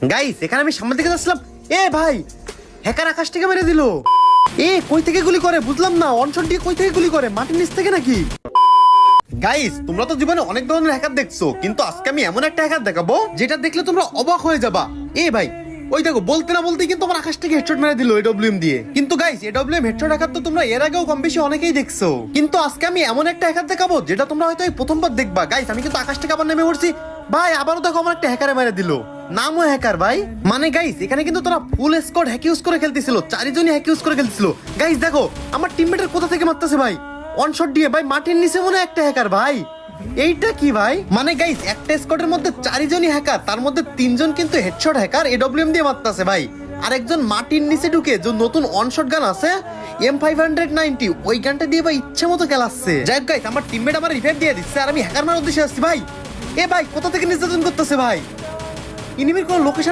Guys এখানে আমি সামনে থেকে যাচ্ছিলাম, এ ভাই হ্যাকার আকাশ থেকে মেরে দিল। এ কই থেকে গুলি করে বুঝলাম না, অনশট দিয়ে কই থেকে গুলি করে, মাটির নিচ থেকে নাকি? গাইস তোমরা তো জীবনে অনেক ধরনের হ্যাকার দেখছো, কিন্তু আজকে আমি এমন একটা হ্যাকার দেখাবো যেটা দেখলে তোমরা অবাক হয়ে যাবা। এ ভাই ওই দেখো, বলতে না বলতেই কিন্তু আমার আকাশ থেকে হেডশট মেরে দিল এডব্লিউএম দিয়ে। কিন্তু গাইস এডব্লিউএম হেডশট হ্যাকার তো তোমরা এর আগেও কম বেশি অনেকেই দেখছো, কিন্তু আজকে আমি এমন একটা হ্যাকার দেখাবো যেটা তোমরা হয়তো এই প্রথমবার দেখবা। গাইস আমি কিন্তু আকাশ থেকে আবার নেমে পড়ছি, ভাই আবারও দেখো আমার একটা হ্যাকারে মেরে দিল, নামও হ্যাকার ভাই। মানে গাইস এখানে কিন্তু তোরা ফুল স্কোয়াড হ্যাক ইউজ করে খেলতেছিল, চারজনই হ্যাক ইউজ করে খেলতেছিল। গাইস দেখো আমার টিমমেটের কোথা থেকে মারতেছে ভাই, ওয়ান শট দিয়ে ভাই, মাটির নিচে মনে হয় একটা হ্যাকার ভাই। এইটা কি ভাই, মানে গাইস একটা স্কোয়াডের মধ্যে চারজনই হ্যাকার, তার মধ্যে তিনজন কিন্তু হেডশট হ্যাকার এডব্লিউএম দিয়ে মারতেছে ভাই, আর একজন মাটির নিচে ঢুকে যে নতুন ওয়ান শট গান আছে M590 ওই গানটা দিয়ে ভাই ইচ্ছে মতো খেলাচ্ছে। যাই হোক গাইস আমার টিমমেট আমার রিভাইভ দিয়ে দিচ্ছে আর আমি হ্যাকার মারার উদ্দেশ্যে আসছি ভাই। এ ভাই কোথা থেকে নির্যাতন করতেছে ভাই, ইনিমির কোন লোকেশন